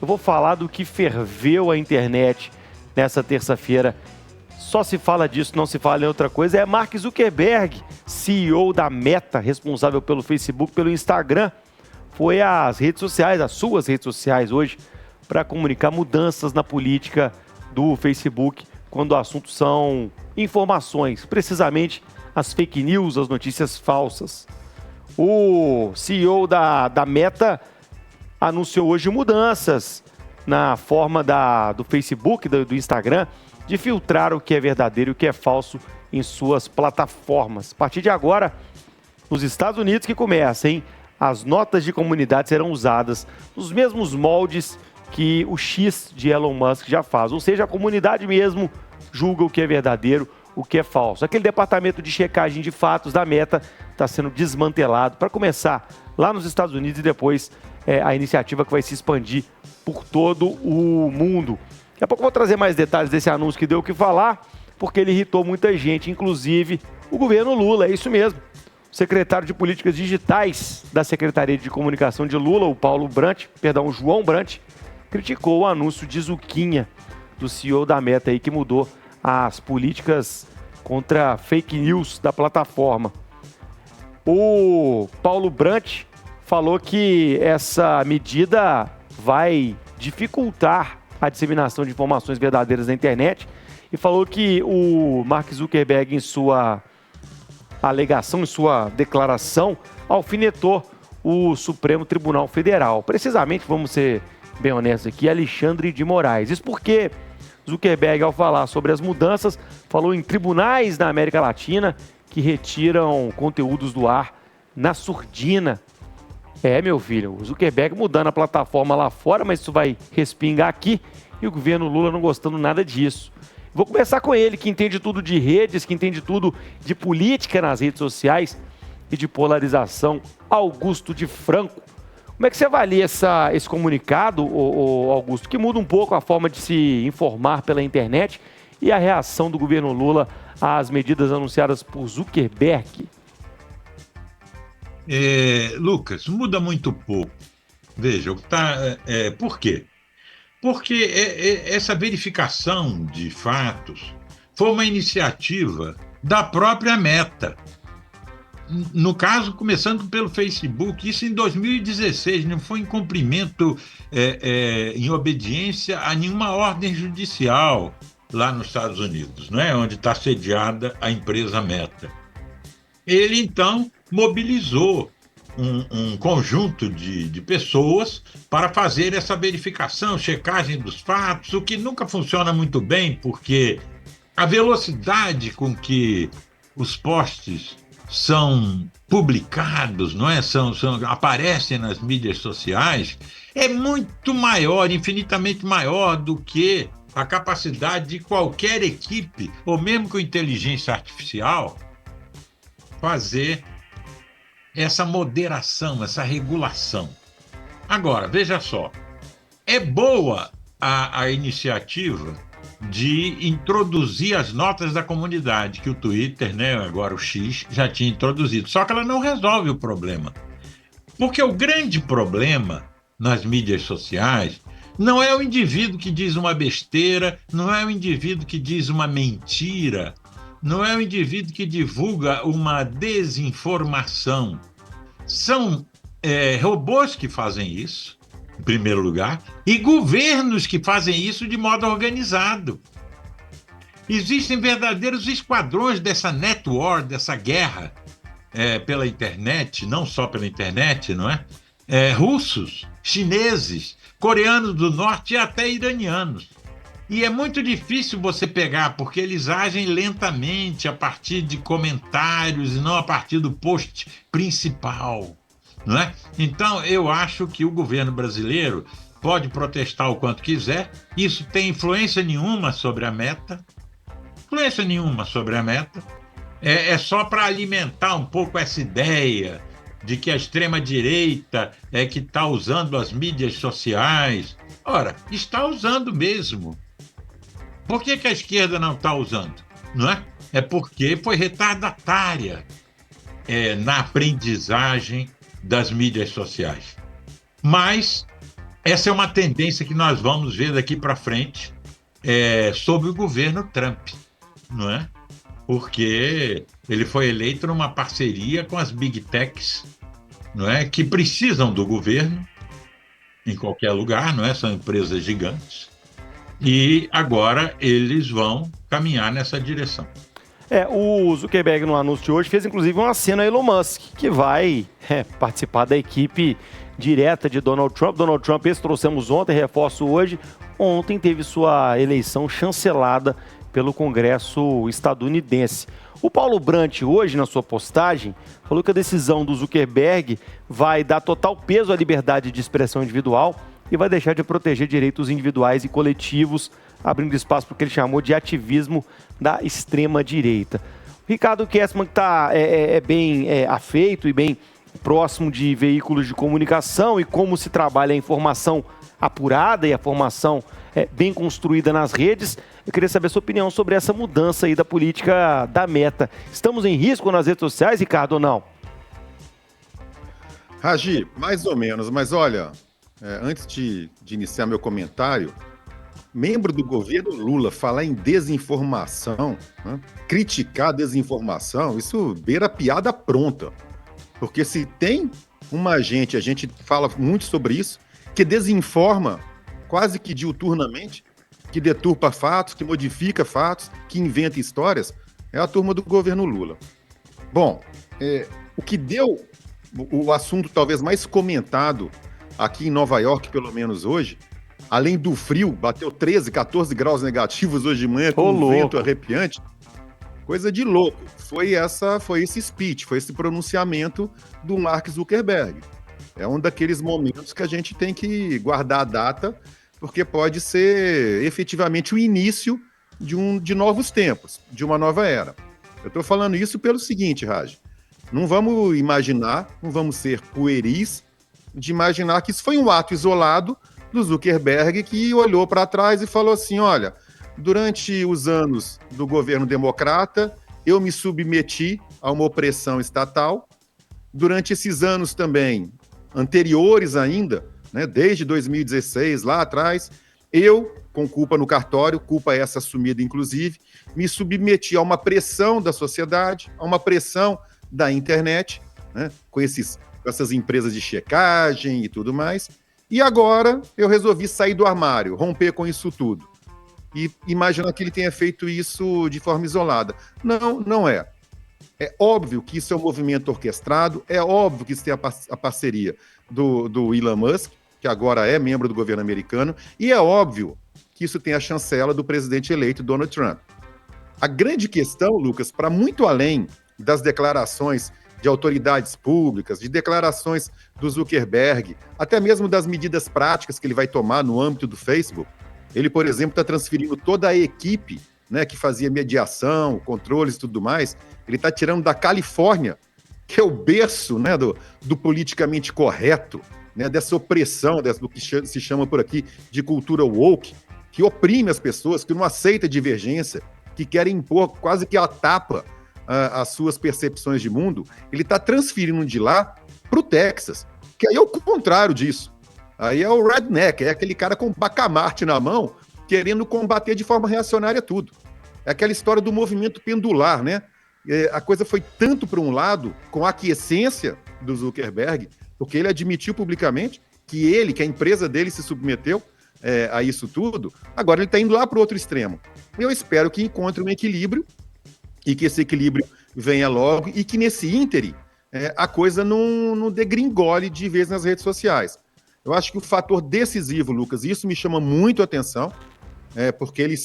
Eu vou falar do que ferveu a internet nessa terça-feira. Só se fala disso, não se fala em outra coisa. É Mark Zuckerberg, CEO da Meta, responsável pelo Facebook, pelo Instagram. Foi às redes sociais, às suas redes sociais hoje, para comunicar mudanças na política do Facebook, quando o assunto são informações, precisamente as fake news, as notícias falsas. O CEO da Meta anunciou hoje mudanças na forma do Facebook, do Instagram, de filtrar o que é verdadeiro e o que é falso em suas plataformas. A partir de agora, nos Estados Unidos que começa, hein? As notas de comunidade serão usadas nos mesmos moldes que o X de Elon Musk já faz. Ou seja, a comunidade mesmo julga o que é verdadeiro, o que é falso. Aquele departamento de checagem de fatos da Meta está sendo desmantelado para começar lá nos Estados Unidos e depois a iniciativa que vai se expandir por todo o mundo. Daqui a pouco eu vou trazer mais detalhes desse anúncio que deu o que falar, porque ele irritou muita gente, inclusive o governo Lula, é isso mesmo. O secretário de Políticas Digitais da Secretaria de Comunicação de Lula, o João Brant, criticou o anúncio de Zuquinha, do CEO da Meta, aí, que mudou as políticas contra fake news da plataforma. O Paulo Brant falou que essa medida vai dificultar a disseminação de informações verdadeiras na internet e falou que o Mark Zuckerberg, em sua alegação, em sua declaração, alfinetou o Supremo Tribunal Federal. Precisamente, vamos ser bem honestos aqui, Alexandre de Moraes. Isso porque Zuckerberg, ao falar sobre as mudanças, falou em tribunais na América Latina que retiram conteúdos do ar na surdina. Meu filho, o Zuckerberg mudando a plataforma lá fora, mas isso vai respingar aqui e o governo Lula não gostando nada disso. Vou começar com ele, que entende tudo de redes, que entende tudo de política nas redes sociais e de polarização, Augusto de Franco. Como é que você avalia esse comunicado, Augusto, que muda um pouco a forma de se informar pela internet e a reação do governo Lula às medidas anunciadas por Zuckerberg? Lucas, muda muito pouco. Veja, por quê? Porque essa verificação de fatos foi uma iniciativa da própria Meta. No caso, começando pelo Facebook, isso em 2016, não foi em cumprimento, em obediência a nenhuma ordem judicial lá nos Estados Unidos, não é? Onde está sediada a empresa Meta. Ele, então, mobilizou um conjunto de pessoas para fazer essa verificação, checagem dos fatos, o que nunca funciona muito bem, porque a velocidade com que os posts são publicados, não é? Aparecem nas mídias sociais, é muito maior, infinitamente maior do que a capacidade de qualquer equipe, ou mesmo com inteligência artificial, fazer essa moderação, essa regulação. Agora, veja só, é boa a iniciativa de introduzir as notas da comunidade, que o Twitter, né, agora o X, já tinha introduzido. Só que ela não resolve o problema. Porque o grande problema nas mídias sociais não é o indivíduo que diz uma besteira, não é o indivíduo que diz uma mentira, não é o indivíduo que divulga uma desinformação. São robôs que fazem isso, em primeiro lugar, e governos que fazem isso de modo organizado. Existem verdadeiros esquadrões dessa netwar, dessa guerra pela internet, não só pela internet, não é? Russos, chineses, coreanos do norte e até iranianos. E é muito difícil você pegar, porque eles agem lentamente a partir de comentários e não a partir do post principal, não é? Então, eu acho que o governo brasileiro pode protestar o quanto quiser, isso tem influência nenhuma sobre a Meta, é só para alimentar um pouco essa ideia de que a extrema-direita é que está usando as mídias sociais. Ora, está usando mesmo. Por que a esquerda não está usando? Não é? É porque foi retardatária na aprendizagem das mídias sociais. Mas essa é uma tendência que nós vamos ver daqui para frente sob o governo Trump, não é? Porque ele foi eleito numa parceria com as Big Techs, não é? Que precisam do governo em qualquer lugar, não é? São empresas gigantes. E agora eles vão caminhar nessa direção. O Zuckerberg, no anúncio de hoje, fez inclusive um aceno a Elon Musk, que vai participar da equipe direta de Donald Trump. Donald Trump, esse trouxemos ontem, reforço hoje. Ontem teve sua eleição chancelada pelo Congresso estadunidense. O Paulo Brandt, hoje, na sua postagem, falou que a decisão do Zuckerberg vai dar total peso à liberdade de expressão individual e vai deixar de proteger direitos individuais e coletivos, abrindo espaço para o que ele chamou de ativismo da extrema-direita. O Ricardo Kessmann, que está bem afeito e bem próximo de veículos de comunicação e como se trabalha a informação apurada e a formação bem construída nas redes. Eu queria saber a sua opinião sobre essa mudança aí da política da Meta. Estamos em risco nas redes sociais, Ricardo, ou não? Raji, mais ou menos, mas olha, antes de iniciar meu comentário, membro do governo Lula falar em desinformação, né, criticar a desinformação, isso beira piada pronta. Porque se tem a gente fala muito sobre isso, que desinforma quase que diuturnamente, que deturpa fatos, que modifica fatos, que inventa histórias, é a turma do governo Lula. Bom, o que deu o assunto talvez mais comentado aqui em Nova York, pelo menos hoje, além do frio, bateu 13, 14 graus negativos hoje de manhã, com um vento arrepiante, coisa de louco. Foi esse speech, foi esse pronunciamento do Mark Zuckerberg. É um daqueles momentos que a gente tem que guardar a data, porque pode ser efetivamente o início de novos tempos, de uma nova era. Eu estou falando isso pelo seguinte, Raj, não vamos ser pueris de imaginar que isso foi um ato isolado do Zuckerberg, que olhou para trás e falou assim, olha, durante os anos do governo democrata, eu me submeti a uma opressão estatal. Durante esses anos também, anteriores ainda, né, desde 2016, lá atrás, eu, com culpa no cartório, culpa essa assumida inclusive, me submeti a uma pressão da sociedade, a uma pressão da internet, né, com essas empresas de checagem e tudo mais, e agora eu resolvi sair do armário, romper com isso tudo. E imaginar que ele tenha feito isso de forma isolada. Não, não é. É óbvio que isso é um movimento orquestrado, é óbvio que isso tem a parceria do Elon Musk, que agora é membro do governo americano, e é óbvio que isso tem a chancela do presidente eleito Donald Trump. A grande questão, Lucas, para muito além das declarações de autoridades públicas, de declarações do Zuckerberg, até mesmo das medidas práticas que ele vai tomar no âmbito do Facebook, ele, por exemplo, está transferindo toda a equipe, né, que fazia mediação, controles e tudo mais, ele está tirando da Califórnia, que é o berço, né, do politicamente correto, né, dessa opressão, do que se chama por aqui de cultura woke, que oprime as pessoas, que não aceita divergência, que querem impor quase que a tapa as suas percepções de mundo. Ele está transferindo de lá para o Texas, que aí é o contrário disso. Aí é o redneck, é aquele cara com bacamarte na mão, querendo combater de forma reacionária tudo. É aquela história do movimento pendular, né? A coisa foi tanto para um lado, com a aquiescência do Zuckerberg, porque ele admitiu publicamente que a empresa dele se submeteu a isso tudo, agora ele está indo lá para o outro extremo. Eu espero que encontre um equilíbrio e que esse equilíbrio venha logo e que nesse ínterim a coisa não degringole de vez nas redes sociais. Eu acho que o fator decisivo, Lucas, e isso me chama muito a atenção, porque ele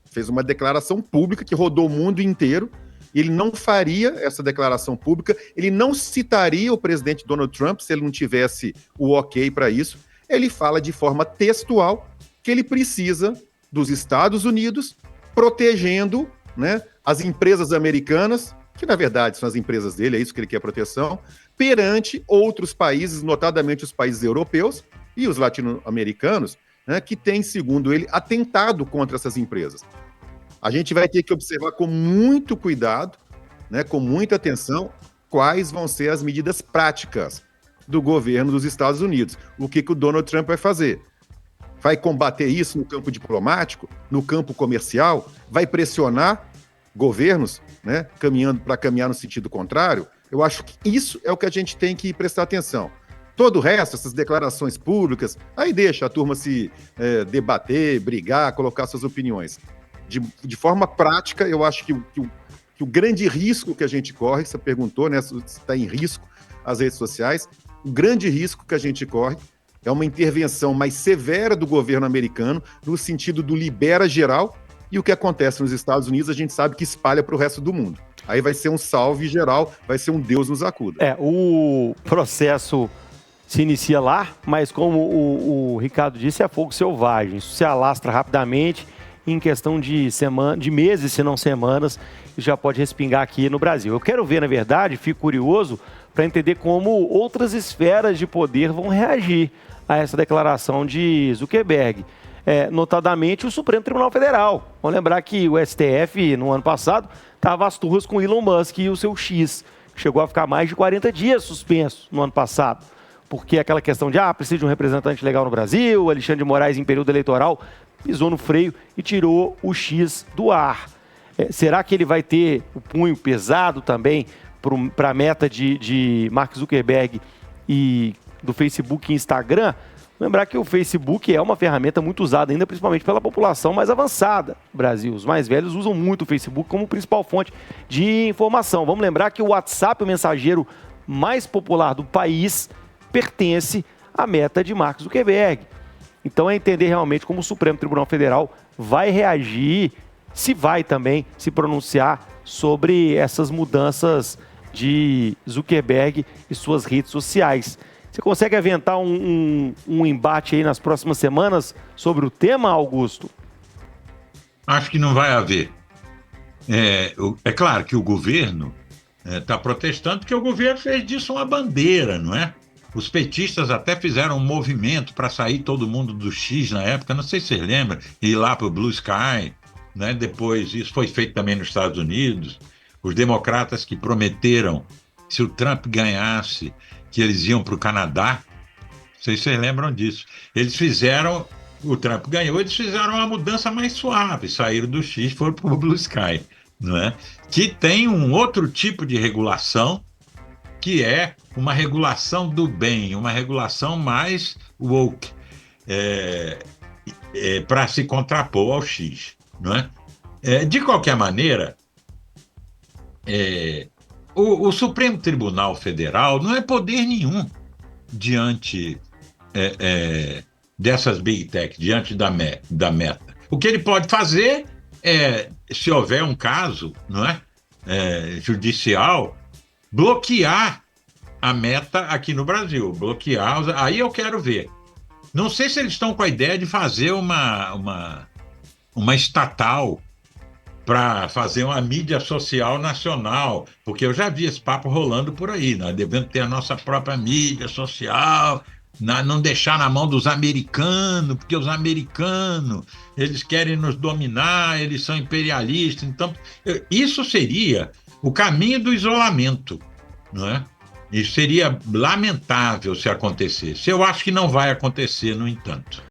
fez uma declaração pública que rodou o mundo inteiro, e ele não faria essa declaração pública, ele não citaria o presidente Donald Trump se ele não tivesse o ok para isso. Ele fala de forma textual que ele precisa dos Estados Unidos protegendo, né, as empresas americanas, que na verdade são as empresas dele, é isso que ele quer proteção, perante outros países, notadamente os países europeus e os latino-americanos, né, que têm, segundo ele, atentado contra essas empresas. A gente vai ter que observar com muito cuidado, né, com muita atenção, quais vão ser as medidas práticas do governo dos Estados Unidos. O que o Donald Trump vai fazer? Vai combater isso no campo diplomático, no campo comercial? Vai pressionar governos, né, caminhar no sentido contrário? Eu acho que isso é o que a gente tem que prestar atenção. Todo o resto, essas declarações públicas, aí deixa a turma se debater, brigar, colocar suas opiniões. De forma prática, eu acho que o grande risco que a gente corre, você perguntou, né, se está em risco as redes sociais, o grande risco que a gente corre é uma intervenção mais severa do governo americano, no sentido do libera geral, e o que acontece nos Estados Unidos, a gente sabe que espalha para o resto do mundo. Aí vai ser um salve geral, vai ser um Deus nos acuda. O processo se inicia lá, mas como o Ricardo disse, é fogo selvagem. Isso se alastra rapidamente, em questão de meses, se não semanas, e já pode respingar aqui no Brasil. Eu quero ver, na verdade, fico curioso para entender como outras esferas de poder vão reagir a essa declaração de Zuckerberg. Notadamente o Supremo Tribunal Federal. Vamos lembrar que o STF, no ano passado, estava às turras com Elon Musk e o seu X. Chegou a ficar mais de 40 dias suspenso no ano passado. Porque aquela questão de, precisa de um representante legal no Brasil, Alexandre de Moraes em período eleitoral, pisou no freio e tirou o X do ar. Será que ele vai ter o punho pesado também para a meta de Mark Zuckerberg e do Facebook e Instagram? Lembrar que o Facebook é uma ferramenta muito usada ainda, principalmente pela população mais avançada do Brasil. Os mais velhos usam muito o Facebook como principal fonte de informação. Vamos lembrar que o WhatsApp, o mensageiro mais popular do país, pertence à meta de Mark Zuckerberg. Então é entender realmente como o Supremo Tribunal Federal vai reagir, se vai também se pronunciar sobre essas mudanças de Zuckerberg e suas redes sociais. Você consegue aventar um embate aí nas próximas semanas sobre o tema, Augusto? Acho que não vai haver. É claro que o governo está protestando, porque o governo fez disso uma bandeira, não é? Os petistas até fizeram um movimento para sair todo mundo do X na época, não sei se vocês lembram, ir lá para o Blue Sky, né? Depois, isso foi feito também nos Estados Unidos. Os democratas que prometeram, se o Trump ganhasse, que eles iam para o Canadá, não sei se vocês lembram disso. O Trump ganhou, eles fizeram uma mudança mais suave, saíram do X e foram para o Blue Sky, não é? Que tem um outro tipo de regulação, que é uma regulação do bem, uma regulação mais woke, para se contrapor ao X, não é? De qualquer maneira, o Supremo Tribunal Federal não é poder nenhum diante dessas Big Tech, diante da Meta. O que ele pode fazer se houver um caso, não é? Judicial, bloquear a Meta aqui no Brasil, aí eu quero ver. Não sei se eles estão com a ideia de fazer uma estatal para fazer uma mídia social nacional, porque eu já vi esse papo rolando por aí, nós devemos ter a nossa própria mídia social, não deixar na mão dos americanos, porque os americanos, eles querem nos dominar, eles são imperialistas, então isso seria o caminho do isolamento, não é? Isso seria lamentável se acontecesse. Eu acho que não vai acontecer, no entanto.